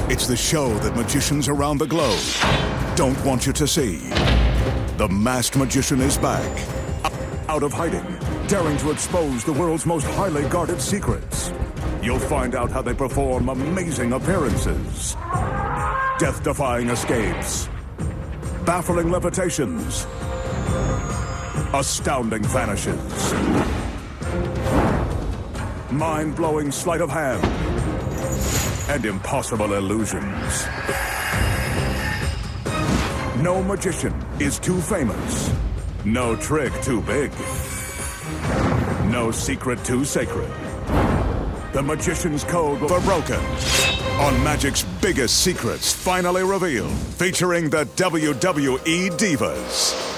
It's the show that magicians around the globe don't want you to see. The Masked Magician is back, out of hiding, daring to expose the world's most highly guarded secrets. You'll find out how they perform amazing appearances, death-defying escapes, baffling levitations, astounding vanishes, mind-blowing sleight of hand, and impossible illusions. No magician is too famous. No trick too big. No secret too sacred. The Magician's Code will be broken. On Magic's biggest secrets finally revealed, featuring the WWE Divas.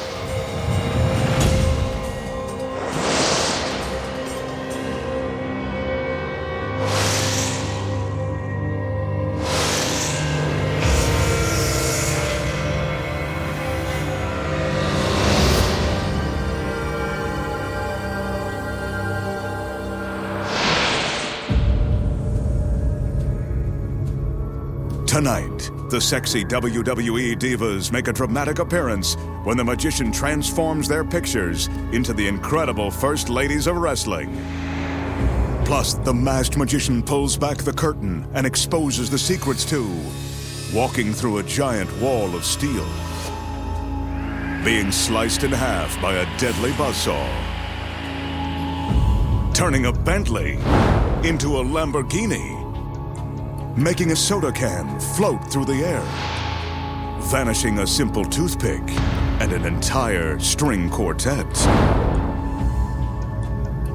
Tonight, the sexy WWE Divas make a dramatic appearance when the Magician transforms their pictures into the incredible First Ladies of Wrestling. Plus, the Masked Magician pulls back the curtain and exposes the secrets too, walking through a giant wall of steel, being sliced in half by a deadly buzzsaw, turning a Bentley into a Lamborghini, making a soda can float through the air, vanishing a simple toothpick and an entire string quartet,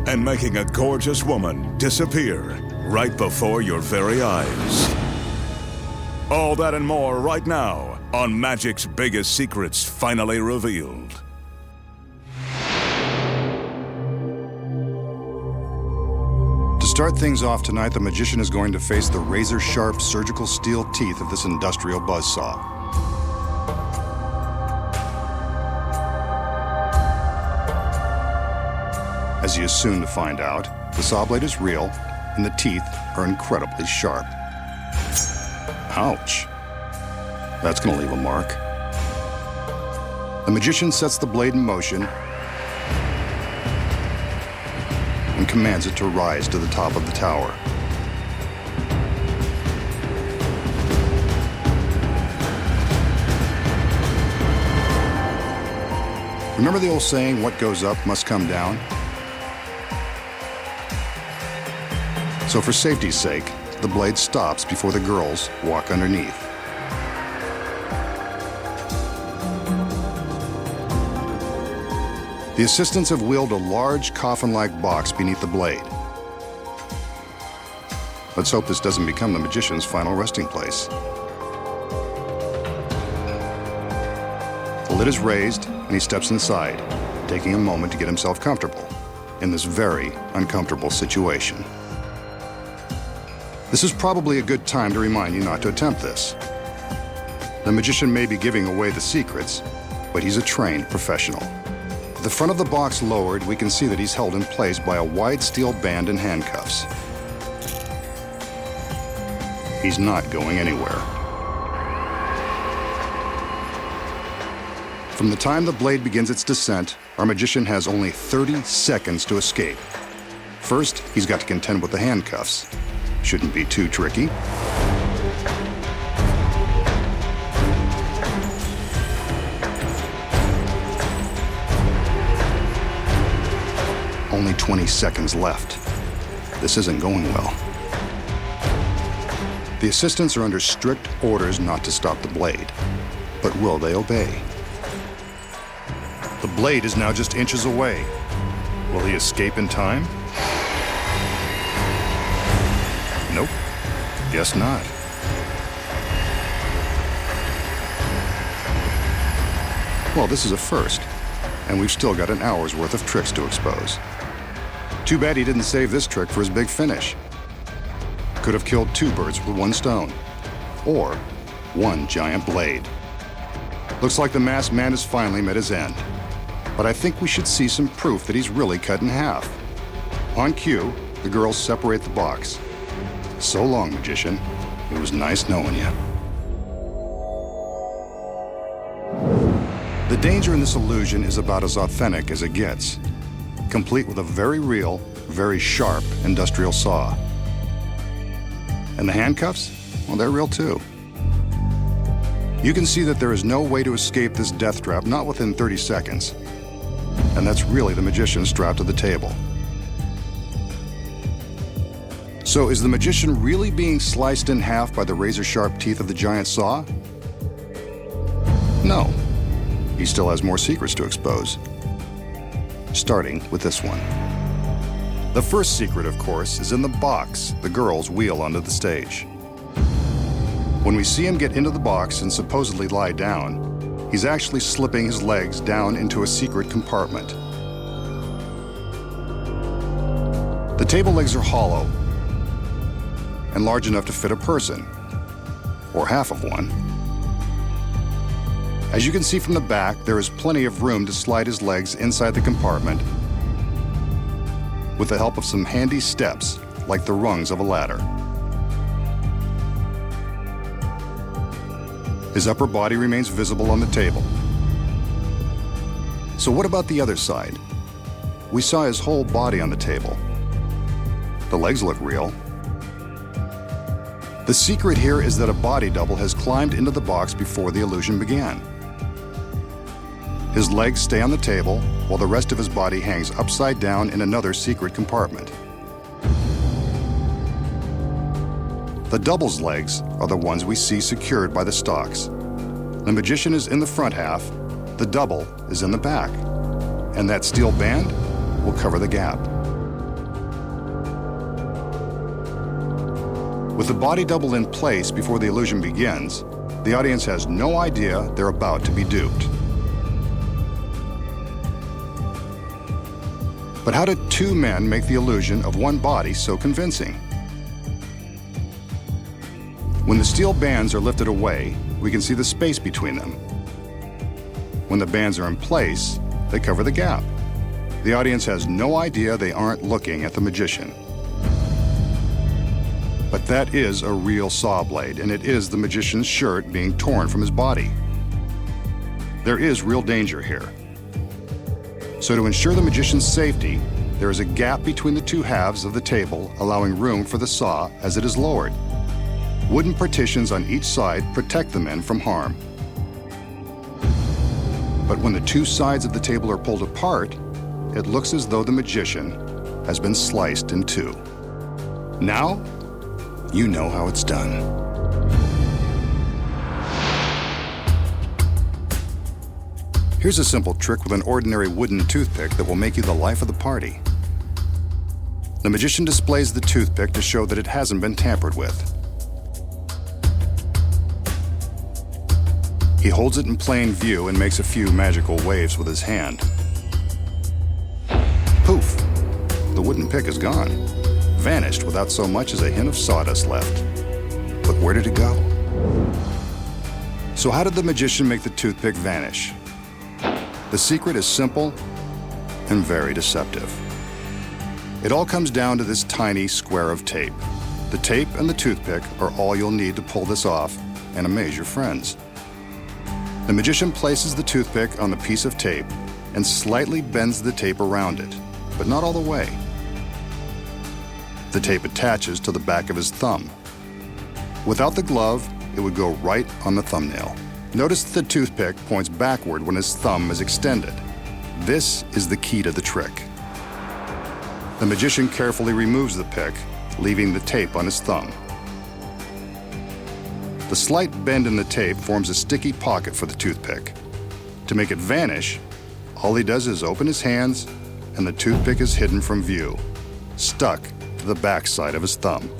and making a gorgeous woman disappear right before your very eyes. All that and more right now on Magic's Biggest Secrets Finally Revealed. To start things off tonight, the Magician is going to face the razor-sharp surgical steel teeth of this industrial buzzsaw. As he is soon to find out, the saw blade is real, and the teeth are incredibly sharp. Ouch. That's gonna leave a mark. The Magician sets the blade in motion and commands it to rise to the top of the tower. Remember the old saying, what goes up must come down? So for safety's sake, the blade stops before the girls walk underneath. The assistants have wheeled a large coffin-like box beneath the blade. Let's hope this doesn't become the Magician's final resting place. The lid is raised, and he steps inside, taking a moment to get himself comfortable in this very uncomfortable situation. This is probably a good time to remind you not to attempt this. The Magician may be giving away the secrets, but he's a trained professional. The front of the box lowered, we can see that he's held in place by a wide steel band and handcuffs. He's not going anywhere. From the time the blade begins its descent, our Magician has only 30 seconds to escape. First, he's got to contend with the handcuffs. Shouldn't be too tricky. Only 20 seconds left. This isn't going well. The assistants are under strict orders not to stop the blade. But will they obey? The blade is now just inches away. Will he escape in time? Nope. Guess not. Well, this is a first, and we've still got an hour's worth of tricks to expose. Too bad he didn't save this trick for his big finish. Could have killed two birds with one stone, or one giant blade. Looks like the masked man has finally met his end. But I think we should see some proof that he's really cut in half. On cue, the girls separate the box. So long, Magician. It was nice knowing you. The danger in this illusion is about as authentic as it gets, complete with a very real, very sharp industrial saw. And the handcuffs? Well, they're real too. You can see that there is no way to escape this death trap, not within 30 seconds. And that's really the magician strapped to the table. So is the magician really being sliced in half by the razor-sharp teeth of the giant saw? No. He still has more secrets to expose. Starting with this one. The first secret, of course, is in the box the girls wheel onto the stage. When we see him get into the box and supposedly lie down, he's actually slipping his legs down into a secret compartment. The table legs are hollow and large enough to fit a person, or half of one. As you can see from the back, there is plenty of room to slide his legs inside the compartment with the help of some handy steps, like the rungs of a ladder. His upper body remains visible on the table. So what about the other side? We saw his whole body on the table. The legs look real. The secret here is that a body double has climbed into the box before the illusion began. His legs stay on the table, while the rest of his body hangs upside down in another secret compartment. The double's legs are the ones we see secured by the stalks. The magician is in the front half, the double is in the back, and that steel band will cover the gap. With the body double in place before the illusion begins, the audience has no idea they're about to be duped. But how did two men make the illusion of one body so convincing? When the steel bands are lifted away, we can see the space between them. When the bands are in place, they cover the gap. The audience has no idea they aren't looking at the magician. But that is a real saw blade, and it is the magician's shirt being torn from his body. There is real danger here. So to ensure the magician's safety, there is a gap between the two halves of the table, allowing room for the saw as it is lowered. Wooden partitions on each side protect the men from harm. But when the two sides of the table are pulled apart, it looks as though the magician has been sliced in two. Now, you know how it's done. Here's a simple trick with an ordinary wooden toothpick that will make you the life of the party. The magician displays the toothpick to show that it hasn't been tampered with. He holds it in plain view and makes a few magical waves with his hand. Poof! The wooden pick is gone, vanished without so much as a hint of sawdust left. But where did it go? So how did the magician make the toothpick vanish? The secret is simple and very deceptive. It all comes down to this tiny square of tape. The tape and the toothpick are all you'll need to pull this off and amaze your friends. The magician places the toothpick on the piece of tape and slightly bends the tape around it, but not all the way. The tape attaches to the back of his thumb. Without the glove, it would go right on the thumbnail. Notice that the toothpick points backward when his thumb is extended. This is the key to the trick. The magician carefully removes the pick, leaving the tape on his thumb. The slight bend in the tape forms a sticky pocket for the toothpick. To make it vanish, all he does is open his hands, and the toothpick is hidden from view, stuck to the backside of his thumb.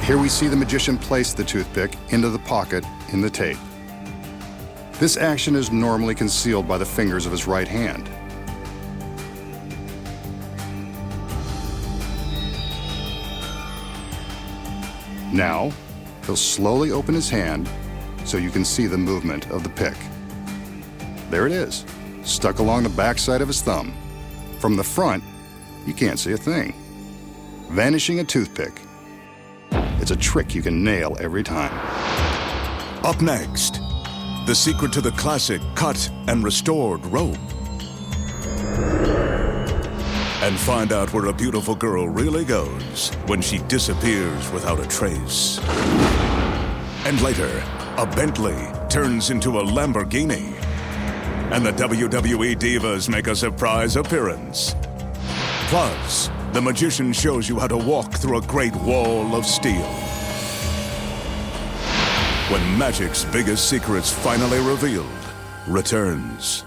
Here we see the magician place the toothpick into the pocket in the tape. This action is normally concealed by the fingers of his right hand. Now, he'll slowly open his hand so you can see the movement of the pick. There it is, stuck along the backside of his thumb. From the front, you can't see a thing. Vanishing a toothpick. It's a trick you can nail every time. Up next, the secret to the classic cut and restored rope. And find out where a beautiful girl really goes when she disappears without a trace. And later, a Bentley turns into a Lamborghini. And the WWE Divas make a surprise appearance. Plus, the magician shows you how to walk through a great wall of steel. When magic's biggest secrets finally revealed returns.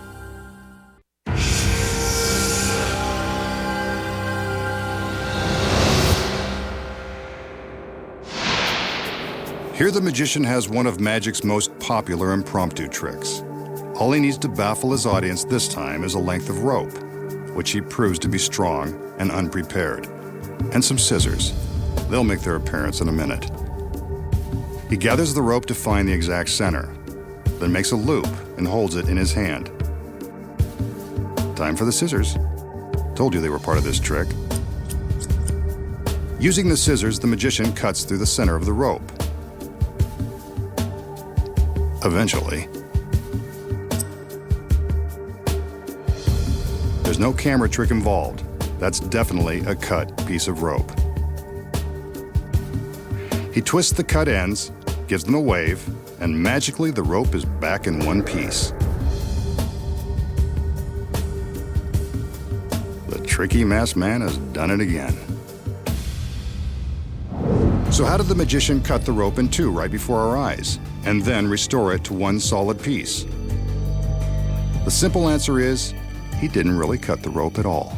Here the magician has one of magic's most popular impromptu tricks. All he needs to baffle his audience this time is a length of rope, which he proves to be strong and unprepared, and some scissors. They'll make their appearance in a minute. He gathers the rope to find the exact center, then makes a loop and holds it in his hand. Time for the scissors. Told you they were part of this trick. Using the scissors, the magician cuts through the center of the rope. Eventually, there's no camera trick involved. That's definitely a cut piece of rope. He twists the cut ends, gives them a wave, and magically the rope is back in one piece. The tricky masked man has done it again. So how did the magician cut the rope in two right before our eyes, and then restore it to one solid piece? The simple answer is, he didn't really cut the rope at all.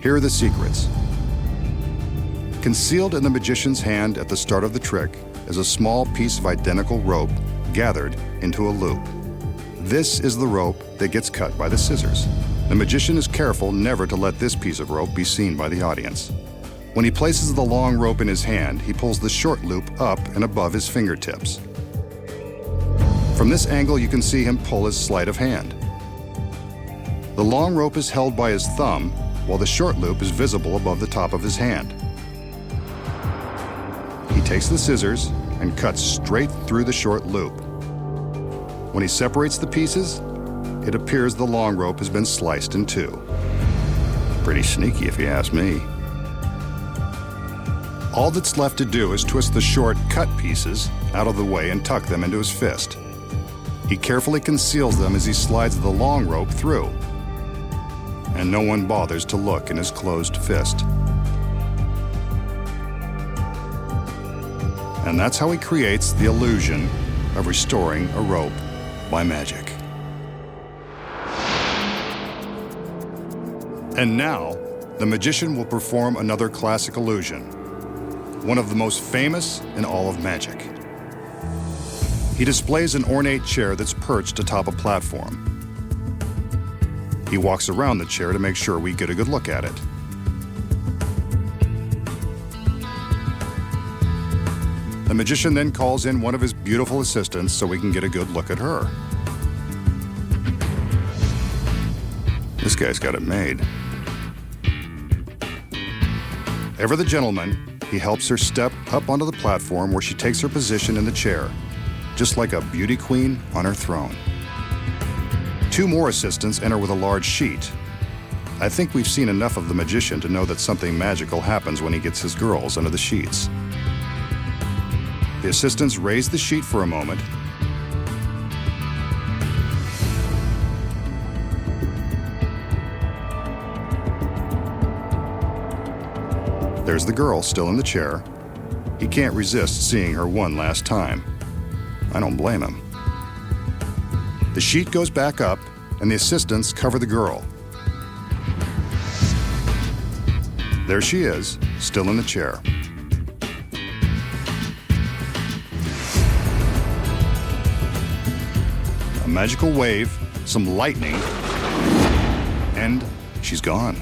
Here are the secrets. Concealed in the magician's hand at the start of the trick is a small piece of identical rope gathered into a loop. This is the rope that gets cut by the scissors. The magician is careful never to let this piece of rope be seen by the audience. When he places the long rope in his hand, he pulls the short loop up and above his fingertips. From this angle, you can see him pull his sleight of hand. The long rope is held by his thumb, while the short loop is visible above the top of his hand. He takes the scissors and cuts straight through the short loop. When he separates the pieces, it appears the long rope has been sliced in two. Pretty sneaky, if you ask me. All that's left to do is twist the short cut pieces out of the way and tuck them into his fist. He carefully conceals them as he slides the long rope through, and no one bothers to look in his closed fist. And that's how he creates the illusion of restoring a rope by magic. And now, the magician will perform another classic illusion, one of the most famous in all of magic. He displays an ornate chair that's perched atop a platform. He walks around the chair to make sure we get a good look at it. The magician then calls in one of his beautiful assistants so we can get a good look at her. This guy's got it made. Ever the gentleman, he helps her step up onto the platform where she takes her position in the chair, just like a beauty queen on her throne. Two more assistants enter with a large sheet. I think we've seen enough of the magician to know that something magical happens when he gets his girls under the sheets. The assistants raise the sheet for a moment. There's the girl still in the chair. He can't resist seeing her one last time. I don't blame him. The sheet goes back up, and the assistants cover the girl. There she is, still in the chair. A magical wave, some lightning, and she's gone.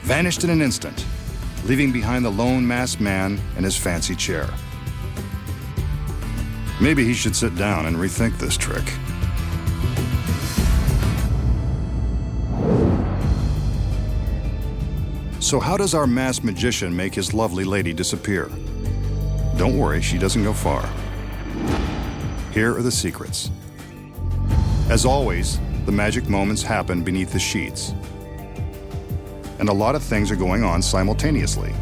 Vanished in an instant, leaving behind the lone masked man and his fancy chair. Maybe he should sit down and rethink this trick. So how does our masked magician make his lovely lady disappear? Don't worry, she doesn't go far. Here are the secrets. As always, the magic moments happen beneath the sheets. And a lot of things are going on simultaneously.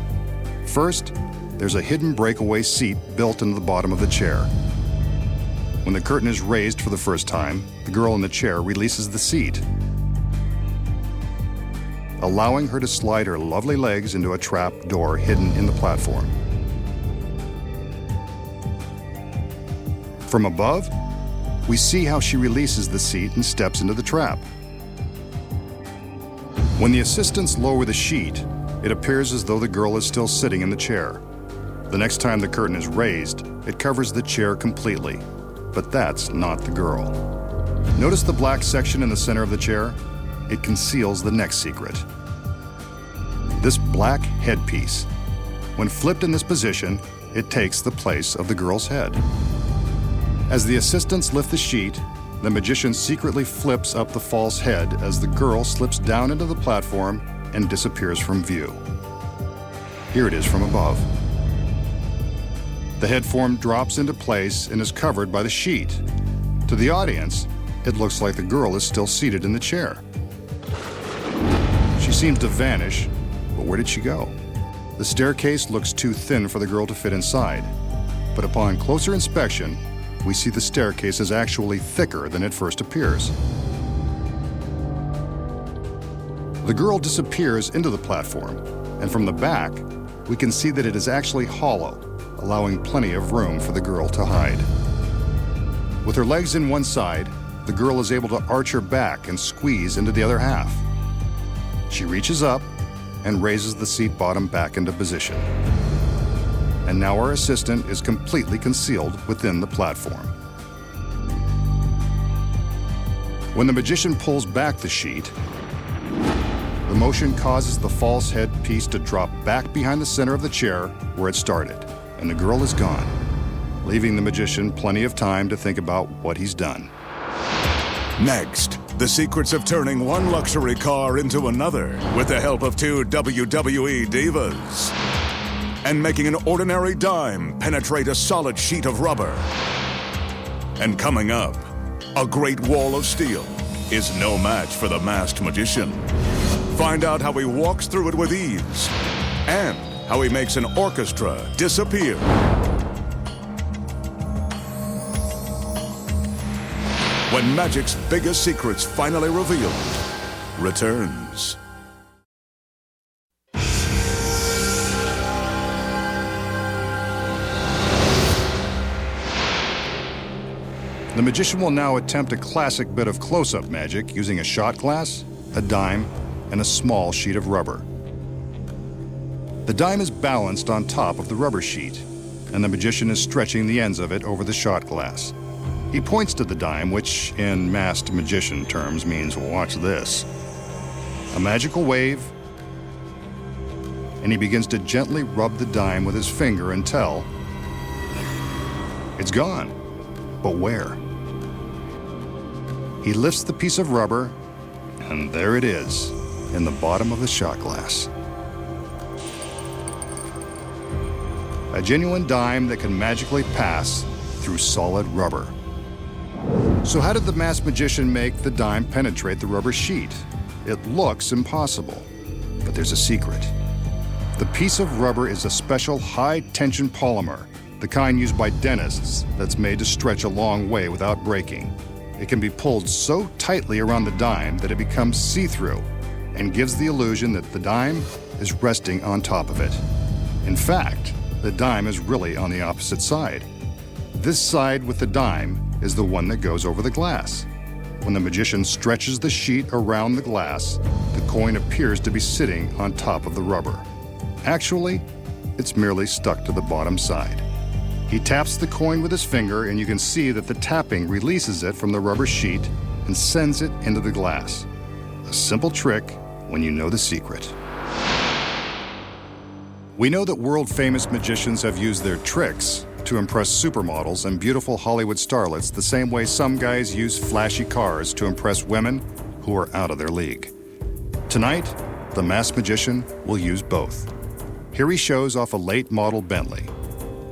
First, there's a hidden breakaway seat built into the bottom of the chair. When the curtain is raised for the first time, the girl in the chair releases the seat, allowing her to slide her lovely legs into a trap door hidden in the platform. From above, we see how she releases the seat and steps into the trap. When the assistants lower the sheet, it appears as though the girl is still sitting in the chair. The next time the curtain is raised, it covers the chair completely. But that's not the girl. Notice the black section in the center of the chair? It conceals the next secret. This black headpiece. When flipped in this position, it takes the place of the girl's head. As the assistants lift the sheet, the magician secretly flips up the false head as the girl slips down into the platform and disappears from view. Here it is from above. The head form drops into place and is covered by the sheet. To the audience, it looks like the girl is still seated in the chair. She seems to vanish, but where did she go? The staircase looks too thin for the girl to fit inside, but upon closer inspection, we see the staircase is actually thicker than it first appears. The girl disappears into the platform, and from the back, we can see that it is actually hollow, allowing plenty of room for the girl to hide. With her legs in one side, the girl is able to arch her back and squeeze into the other half. She reaches up and raises the seat bottom back into position. And now our assistant is completely concealed within the platform. When the magician pulls back the sheet, the motion causes the false head piece to drop back behind the center of the chair where it started, and the girl is gone, leaving the magician plenty of time to think about what he's done. Next, the secrets of turning one luxury car into another with the help of two WWE divas. And making an ordinary dime penetrate a solid sheet of rubber. And coming up, a great wall of steel is no match for the masked magician. Find out how he walks through it with ease and how he makes an orchestra disappear. When magic's biggest secrets finally revealed returns. The magician will now attempt a classic bit of close-up magic using a shot glass, a dime, and a small sheet of rubber. The dime is balanced on top of the rubber sheet, and the magician is stretching the ends of it over the shot glass. He points to the dime, which in masked magician terms means, watch this. A magical wave, and he begins to gently rub the dime with his finger until it's gone. But where? He lifts the piece of rubber, and there it is, in the bottom of the shot glass. A genuine dime that can magically pass through solid rubber. So how did the masked magician make the dime penetrate the rubber sheet? It looks impossible, but there's a secret. The piece of rubber is a special high-tension polymer, the kind used by dentists that's made to stretch a long way without breaking. It can be pulled so tightly around the dime that it becomes see-through and gives the illusion that the dime is resting on top of it. In fact, the dime is really on the opposite side. This side with the dime is the one that goes over the glass. When the magician stretches the sheet around the glass, the coin appears to be sitting on top of the rubber. Actually, it's merely stuck to the bottom side. He taps the coin with his finger, and you can see that the tapping releases it from the rubber sheet and sends it into the glass. A simple trick when you know the secret. We know that world-famous magicians have used their tricks to impress supermodels and beautiful Hollywood starlets the same way some guys use flashy cars to impress women who are out of their league. Tonight, the masked magician will use both. Here he shows off a late model Bentley.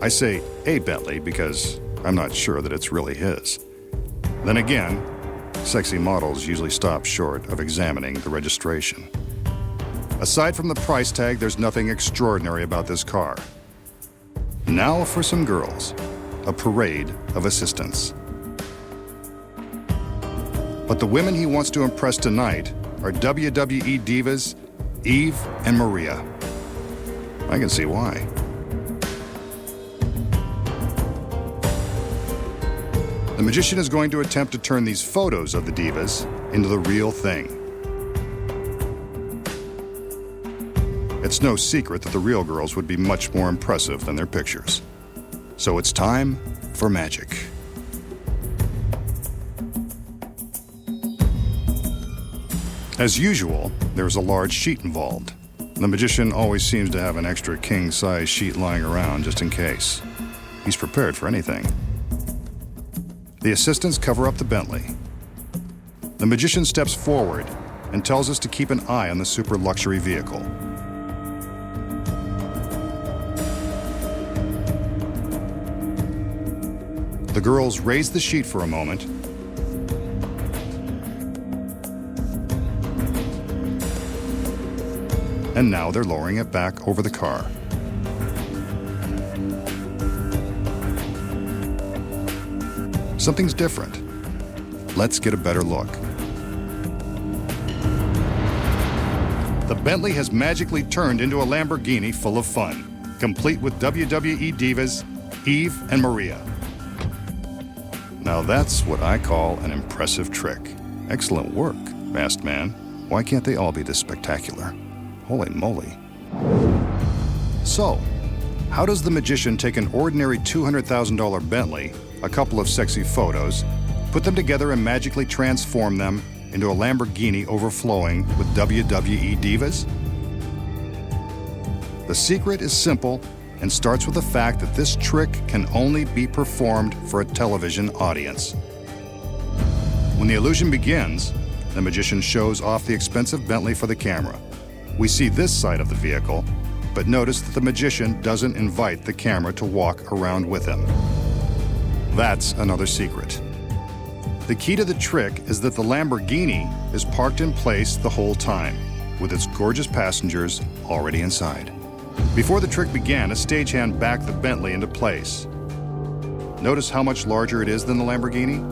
I say a Bentley because I'm not sure that it's really his. Then again, sexy models usually stop short of examining the registration. Aside from the price tag, there's nothing extraordinary about this car. Now for some girls, a parade of assistants. But the women he wants to impress tonight are WWE divas Eve and Maria. I can see why. The magician is going to attempt to turn these photos of the divas into the real thing. It's no secret that the real girls would be much more impressive than their pictures. So it's time for magic. As usual, there's a large sheet involved. The magician always seems to have an extra king-size sheet lying around just in case. He's prepared for anything. The assistants cover up the Bentley. The magician steps forward and tells us to keep an eye on the super luxury vehicle. The girls raise the sheet for a moment and now they're lowering it back over the car. Something's different. Let's get a better look. The Bentley has magically turned into a Lamborghini full of fun, complete with WWE divas Eve and Maria. Now that's what I call an impressive trick. Excellent work, masked man. Why can't they all be this spectacular? Holy moly. So, how does the magician take an ordinary $200,000 Bentley, a couple of sexy photos, put them together and magically transform them into a Lamborghini overflowing with WWE divas? The secret is simple and starts with the fact that this trick can only be performed for a television audience. When the illusion begins, the magician shows off the expensive Bentley for the camera. We see this side of the vehicle, but notice that the magician doesn't invite the camera to walk around with him. That's another secret. The key to the trick is that the Lamborghini is parked in place the whole time, with its gorgeous passengers already inside. Before the trick began, a stagehand backed the Bentley into place. Notice how much larger it is than the Lamborghini?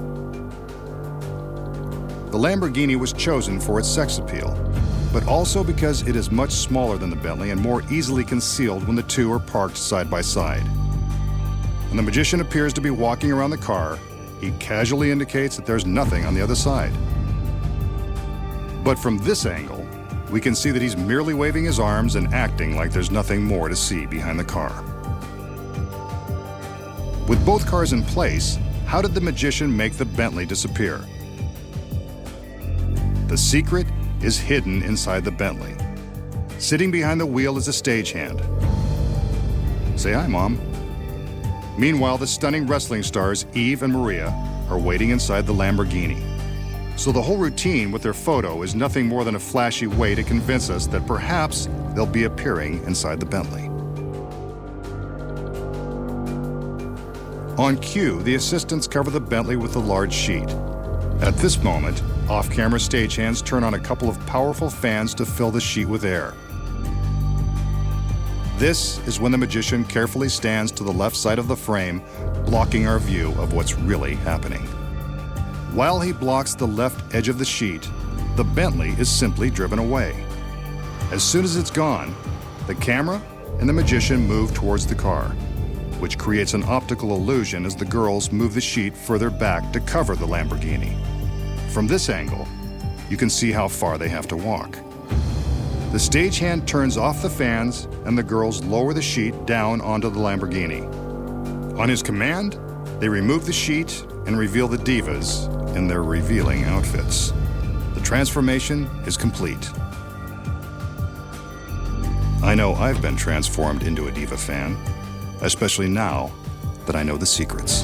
The Lamborghini was chosen for its sex appeal, but also because it is much smaller than the Bentley and more easily concealed when the two are parked side by side. When the magician appears to be walking around the car, he casually indicates that there's nothing on the other side. But from this angle, we can see that he's merely waving his arms and acting like there's nothing more to see behind the car. With both cars in place, how did the magician make the Bentley disappear? The secret is hidden inside the Bentley. Sitting behind the wheel is a stagehand. Say hi, Mom. Meanwhile, the stunning wrestling stars Eve and Maria are waiting inside the Lamborghini. So the whole routine with their photo is nothing more than a flashy way to convince us that perhaps they'll be appearing inside the Bentley. On cue, the assistants cover the Bentley with a large sheet. At this moment, off-camera stagehands turn on a couple of powerful fans to fill the sheet with air. This is when the magician carefully stands to the left side of the frame, blocking our view of what's really happening. While he blocks the left edge of the sheet, the Bentley is simply driven away. As soon as it's gone, the camera and the magician move towards the car, which creates an optical illusion as the girls move the sheet further back to cover the Lamborghini. From this angle, you can see how far they have to walk. The stagehand turns off the fans and the girls lower the sheet down onto the Lamborghini. On his command, they remove the sheet and reveal the divas in their revealing outfits. The transformation is complete. I know I've been transformed into a diva fan, especially now that I know the secrets.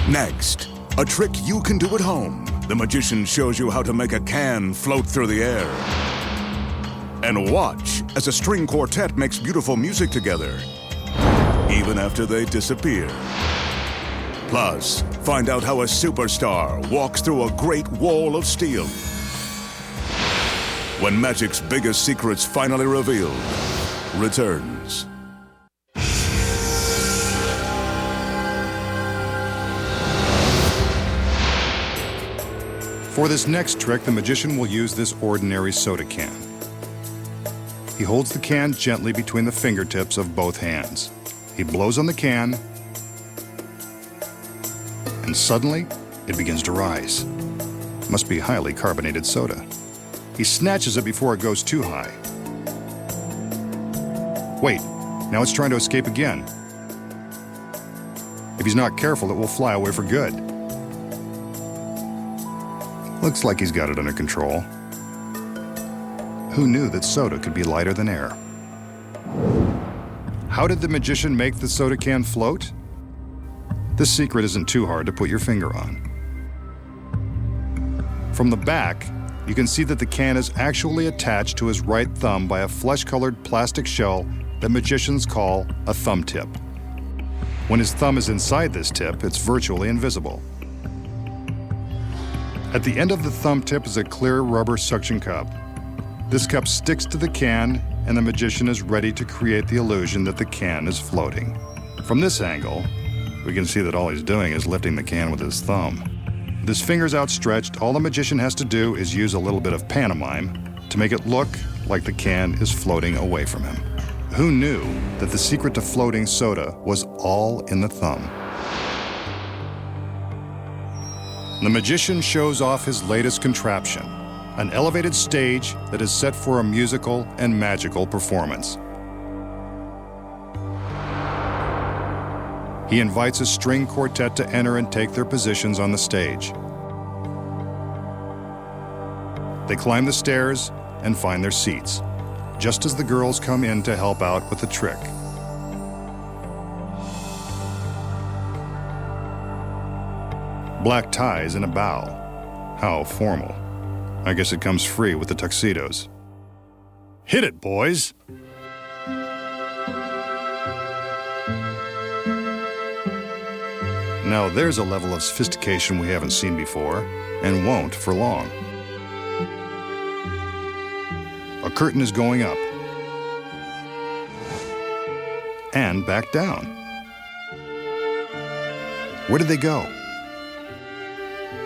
Next, a trick you can do at home. The magician shows you how to make a can float through the air. And watch as a string quartet makes beautiful music together, even after they disappear. Plus, find out how a superstar walks through a great wall of steel. When magic's biggest secrets finally revealed returns. For this next trick, the magician will use this ordinary soda can. He holds the can gently between the fingertips of both hands. He blows on the can, and suddenly, it begins to rise. Must be highly carbonated soda. He snatches it before it goes too high. Wait, now it's trying to escape again. If he's not careful, it will fly away for good. Looks like he's got it under control. Who knew that soda could be lighter than air? How did the magician make the soda can float? This secret isn't too hard to put your finger on. From the back, you can see that the can is actually attached to his right thumb by a flesh-colored plastic shell that magicians call a thumb tip. When his thumb is inside this tip, it's virtually invisible. At the end of the thumb tip is a clear rubber suction cup. This cup sticks to the can, and the magician is ready to create the illusion that the can is floating. From this angle, we can see that all he's doing is lifting the can with his thumb. With his fingers outstretched, all the magician has to do is use a little bit of pantomime to make it look like the can is floating away from him. Who knew that the secret to floating soda was all in the thumb? The magician shows off his latest contraption, an elevated stage that is set for a musical and magical performance. He invites a string quartet to enter and take their positions on the stage. They climb the stairs and find their seats, just as the girls come in to help out with the trick. Black ties and a bow. How formal. I guess it comes free with the tuxedos. Hit it, boys! Now there's a level of sophistication we haven't seen before, and won't for long. A curtain is going up. And back down. Where did they go?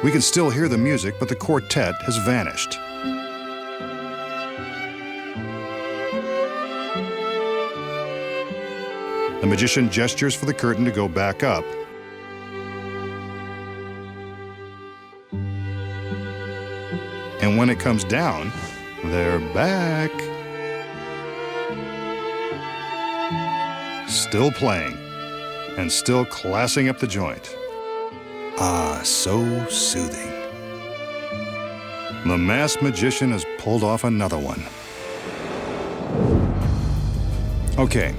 We can still hear the music, but the quartet has vanished. The magician gestures for the curtain to go back up. And when it comes down, they're back. Still playing, and still classing up the joint. Ah, so soothing. The masked magician has pulled off another one. Okay,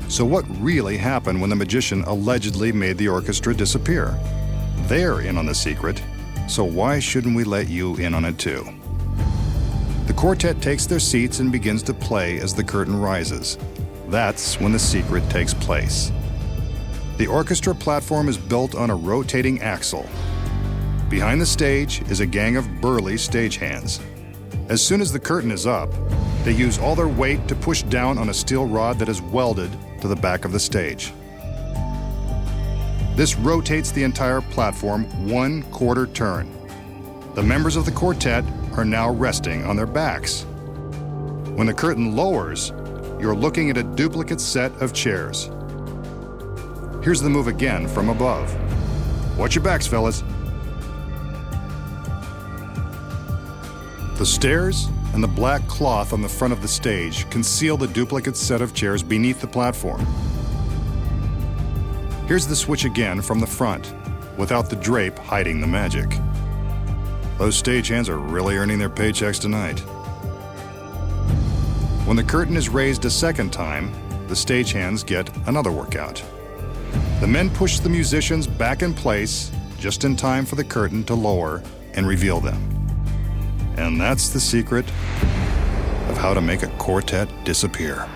so what really happened when the magician allegedly made the orchestra disappear? They're in on the secret, so why shouldn't we let you in on it too? The quartet takes their seats and begins to play as the curtain rises. That's when the secret takes place. The orchestra platform is built on a rotating axle. Behind the stage is a gang of burly stagehands. As soon as the curtain is up, they use all their weight to push down on a steel rod that is welded to the back of the stage. This rotates the entire platform 1/4 turn. The members of the quartet are now resting on their backs. When the curtain lowers, you're looking at a duplicate set of chairs. Here's the move again from above. Watch your backs, fellas. The stairs and the black cloth on the front of the stage conceal the duplicate set of chairs beneath the platform. Here's the switch again from the front, without the drape hiding the magic. Those stagehands are really earning their paychecks tonight. When the curtain is raised a second time, the stagehands get another workout. The men push the musicians back in place just in time for the curtain to lower and reveal them. And that's the secret of how to make a quartet disappear.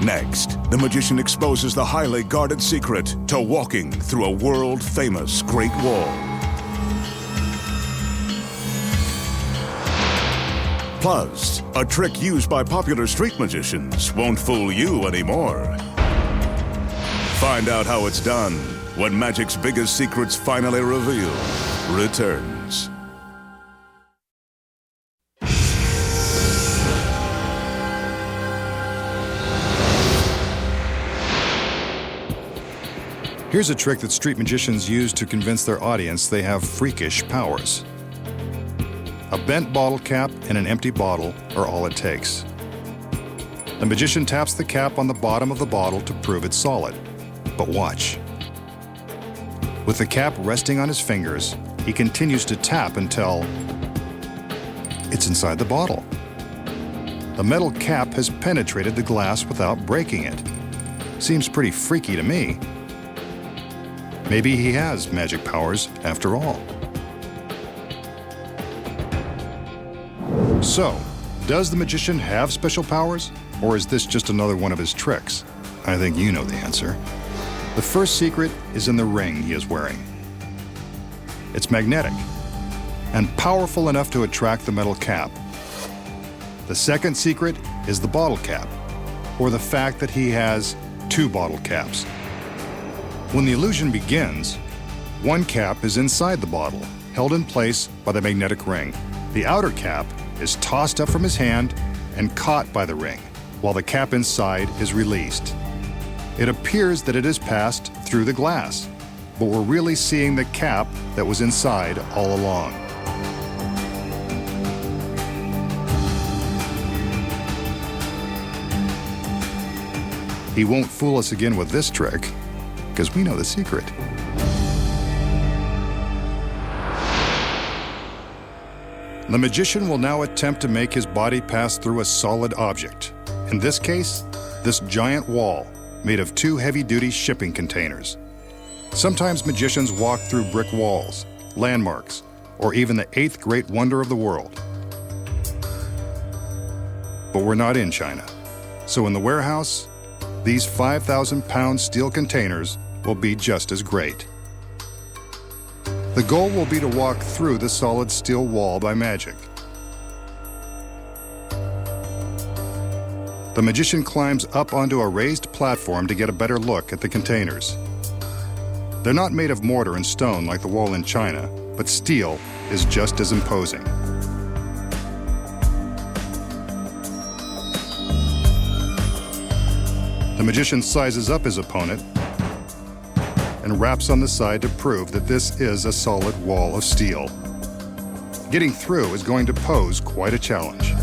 Next, the magician exposes the highly guarded secret to walking through a world-famous Great Wall. Plus, a trick used by popular street magicians won't fool you anymore. Find out how it's done when magic's biggest secrets finally revealed returns. Here's a trick that street magicians use to convince their audience they have freakish powers. A bent bottle cap and an empty bottle are all it takes. The magician taps the cap on the bottom of the bottle to prove it's solid. But watch. With the cap resting on his fingers, he continues to tap until it's inside the bottle. The metal cap has penetrated the glass without breaking it. Seems pretty freaky to me. Maybe he has magic powers after all. So, does the magician have special powers, or is this just another one of his tricks? I think you know the answer. The first secret is in the ring he is wearing. It's magnetic and powerful enough to attract the metal cap. The second secret is the bottle cap, or the fact that he has two bottle caps. When the illusion begins, one cap is inside the bottle, held in place by the magnetic ring. The outer cap is tossed up from his hand and caught by the ring, while the cap inside is released. It appears that it has passed through the glass, but we're really seeing the cap that was inside all along. He won't fool us again with this trick, because we know the secret. The magician will now attempt to make his body pass through a solid object. In this case, this giant wall made of two heavy-duty shipping containers. Sometimes magicians walk through brick walls, landmarks, or even the eighth great wonder of the world. But we're not in China. So in the warehouse, these 5,000-pound steel containers will be just as great. The goal will be to walk through the solid steel wall by magic. The magician climbs up onto a raised platform to get a better look at the containers. They're not made of mortar and stone like the wall in China, but steel is just as imposing. The magician sizes up his opponent and raps on the side to prove that this is a solid wall of steel. Getting through is going to pose quite a challenge.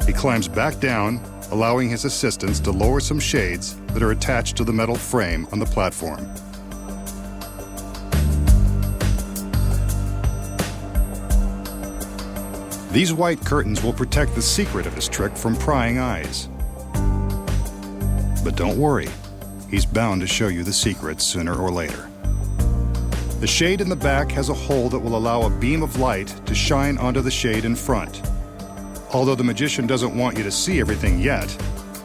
He climbs back down, allowing his assistants to lower some shades that are attached to the metal frame on the platform. These white curtains will protect the secret of his trick from prying eyes. But don't worry, he's bound to show you the secret sooner or later. The shade in the back has a hole that will allow a beam of light to shine onto the shade in front. Although the magician doesn't want you to see everything yet,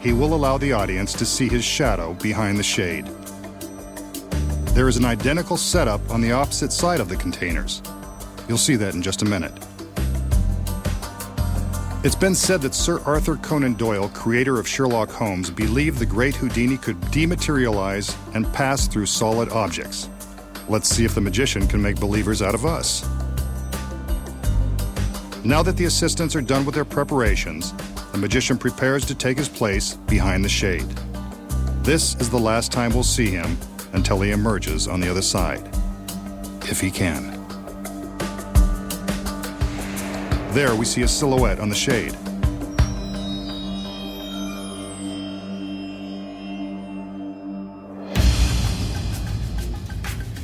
he will allow the audience to see his shadow behind the shade. There is an identical setup on the opposite side of the containers. You'll see that in just a minute. It's been said that Sir Arthur Conan Doyle, creator of Sherlock Holmes, believed the great Houdini could dematerialize and pass through solid objects. Let's see if the magician can make believers out of us. Now that the assistants are done with their preparations, the magician prepares to take his place behind the shade. This is the last time we'll see him until he emerges on the other side, if he can. There we see a silhouette on the shade.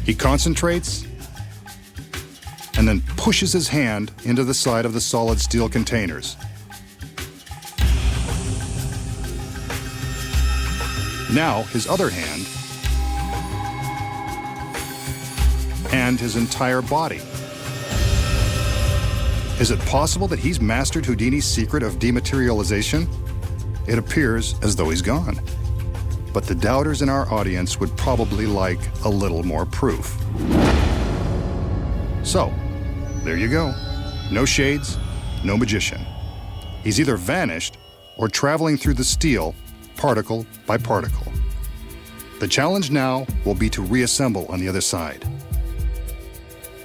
He concentrates and then pushes his hand into the side of the solid steel containers. Now his other hand and his entire body. Is it possible that he's mastered Houdini's secret of dematerialization? It appears as though he's gone. But the doubters in our audience would probably like a little more proof. So, there you go. No shades, no magician. He's either vanished or traveling through the steel, particle by particle. The challenge now will be to reassemble on the other side.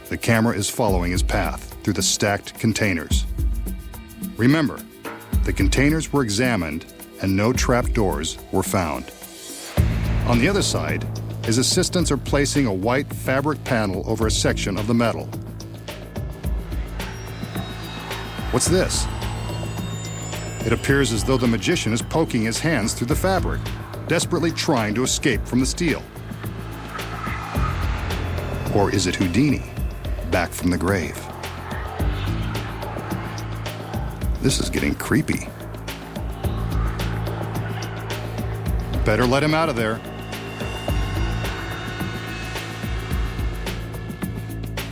The camera is following his path through the stacked containers. Remember, the containers were examined and no trap doors were found. On the other side, his assistants are placing a white fabric panel over a section of the metal. What's this? It appears as though the magician is poking his hands through the fabric, desperately trying to escape from the steel. Or is it Houdini, back from the grave? This is getting creepy. Better let him out of there.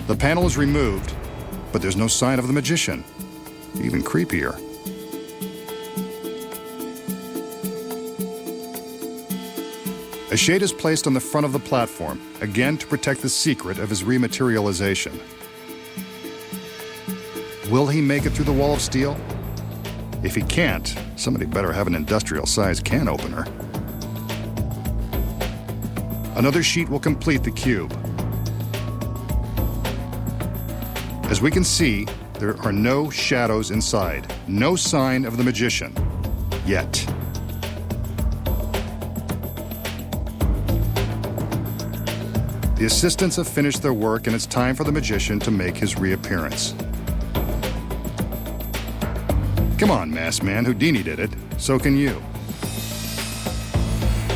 The panel is removed, but there's no sign of the magician. Even creepier. A shade is placed on the front of the platform, again to protect the secret of his rematerialization. Will he make it through the wall of steel? If he can't, somebody better have an industrial-sized can opener. Another sheet will complete the cube. As we can see, there are no shadows inside, no sign of the magician, yet. The assistants have finished their work and it's time for the magician to make his reappearance. Come on, masked man, Houdini did it, so can you.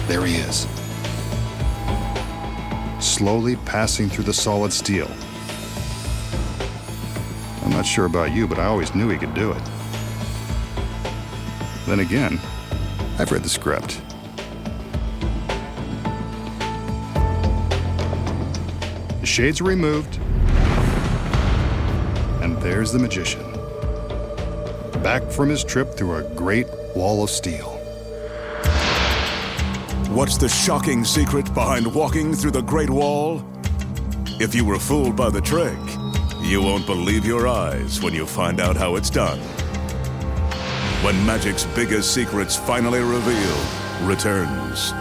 There he is. Slowly passing through the solid steel. I'm not sure about you, but I always knew he could do it. Then again, I've read the script. The shades are removed, and there's the magician, back from his trip through a great wall of steel. What's the shocking secret behind walking through the Great Wall? If you were fooled by the trick, you won't believe your eyes when you find out how it's done. When magic's biggest secrets finally revealed returns.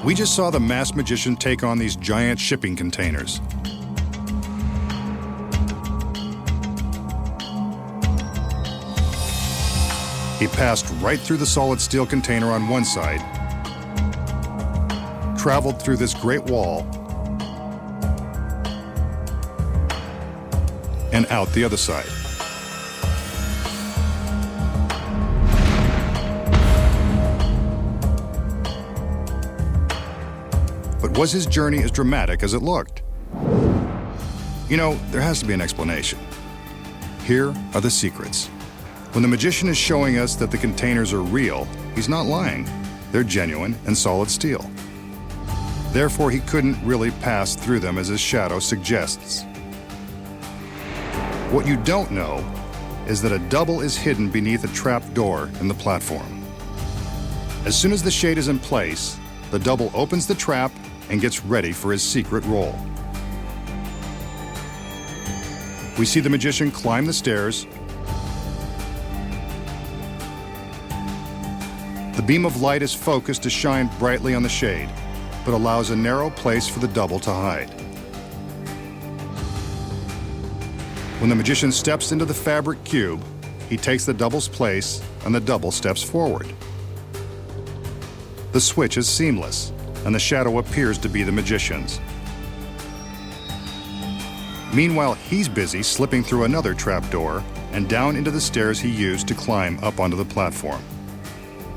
We just saw the masked magician take on these giant shipping containers. He passed right through the solid steel container on one side, traveled through this great wall, and out the other side. But was his journey as dramatic as it looked? You know, there has to be an explanation. Here are the secrets. When the magician is showing us that the containers are real, he's not lying. They're genuine and solid steel. Therefore, he couldn't really pass through them as his shadow suggests. What you don't know is that a double is hidden beneath a trap door in the platform. As soon as the shade is in place, the double opens the trap and gets ready for his secret role. We see the magician climb the stairs. The beam of light is focused to shine brightly on the shade, but allows a narrow place for the double to hide. When the magician steps into the fabric cube, he takes the double's place and the double steps forward. The switch is seamless, and the shadow appears to be the magician's. Meanwhile, he's busy slipping through another trapdoor and down into the stairs he used to climb up onto the platform.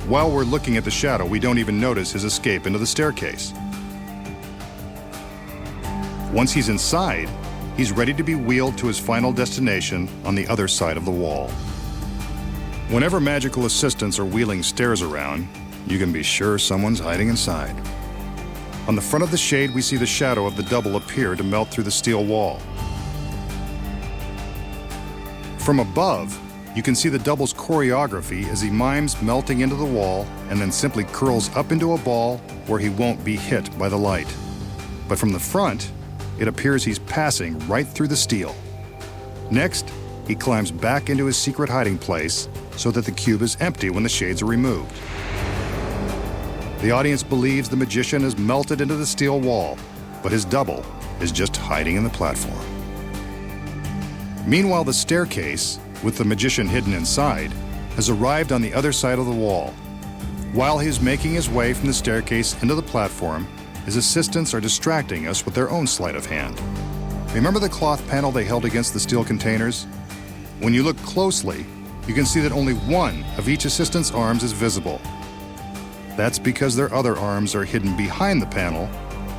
While we're looking at the shadow, we don't even notice his escape into the staircase. Once he's inside, he's ready to be wheeled to his final destination on the other side of the wall. Whenever magical assistants are wheeling stairs around, you can be sure someone's hiding inside. On the front of the shade, we see the shadow of the double appear to melt through the steel wall. From above, you can see the double's choreography as he mimes melting into the wall and then simply curls up into a ball where he won't be hit by the light. But from the front, it appears he's passing right through the steel. Next, he climbs back into his secret hiding place so that the cube is empty when the shades are removed. The audience believes the magician has melted into the steel wall, but his double is just hiding in the platform. Meanwhile, the staircase, with the magician hidden inside, has arrived on the other side of the wall. While he is making his way from the staircase into the platform, his assistants are distracting us with their own sleight of hand. Remember the cloth panel they held against the steel containers? When you look closely, you can see that only one of each assistant's arms is visible. That's because their other arms are hidden behind the panel,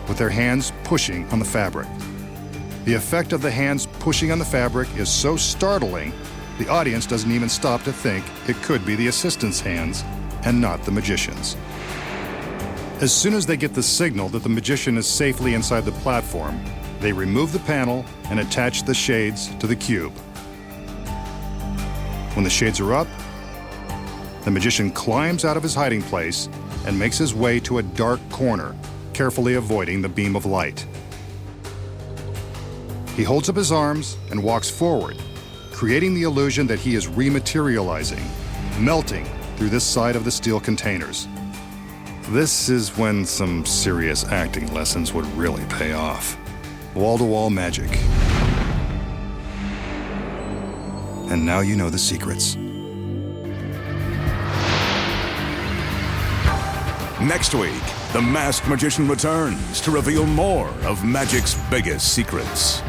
with their hands pushing on the fabric. The effect of the hands pushing on the fabric is so startling, the audience doesn't even stop to think it could be the assistant's hands and not the magician's. As soon as they get the signal that the magician is safely inside the platform, they remove the panel and attach the shades to the cube. When the shades are up, the magician climbs out of his hiding place and makes his way to a dark corner, carefully avoiding the beam of light. He holds up his arms and walks forward, creating the illusion that he is rematerializing, melting through this side of the steel containers. This is when some serious acting lessons would really pay off. Wall-to-wall magic. And now you know the secrets. Next week, the Masked Magician returns to reveal more of magic's biggest secrets.